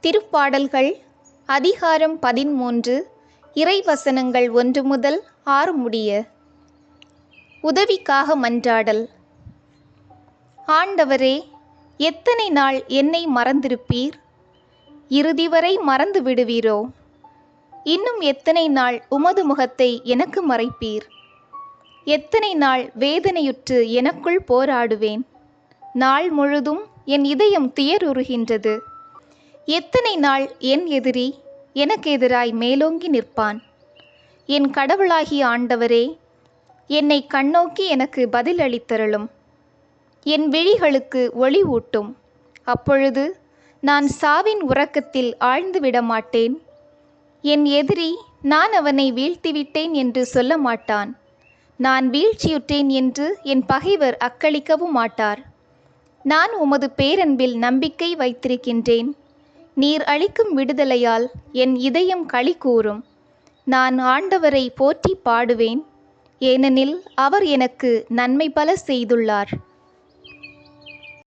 திருப்பாடல்கள் அதிகாரம் 13 இறைவசனங்கள் 1 முதல் 6 முடிய. உதவிக்காக மன்றாடல். ஆண்டவரே, எத்தனை நாள் என்னை மறந்திருப்பீர்? இறுதிவரை மறந்து விடுவீரோ? இன்னும் எத்தனை நாள் உமது முகத்தை எனக்கு மறைப்பீர்? எத்தனை நாள் வேதனையுற்று எனக்குள் போராடுவேன்? நாள் முழுதும் என் இதயம் துயருறுகின்றது. எத்தனை நாள் என் எதிரி எனக்கு எதிராய் மேலோங்கி நிற்பான்? என் கடவுளாகிய ஆண்டவரே, என்னை கண்ணோக்கி எனக்கு பதில் அளித்தருளும். என் விழிகளுக்கு ஒளி ஊட்டும். அப்பொழுது நான் சாவின் உறக்கத்தில் ஆழ்ந்து விட மாட்டேன். என் எதிரி நான் அவனை வீழ்த்திவிட்டேன் என்று சொல்ல மாட்டான். நான் வீழ்ச்சியுற்றேன் என்று என் பகைவர் அக்களிக்கவும் மாட்டார். நான் உமது பேரன்பில் நம்பிக்கை வைத்திருக்கின்றேன். நீர் அளிக்கும் விடுதலையால் என் இதயம் களி கூரும். நான் ஆண்டவரை போற்றி பாடுவேன், ஏனெனில் அவர் எனக்கு நன்மை பல செய்துள்ளார்.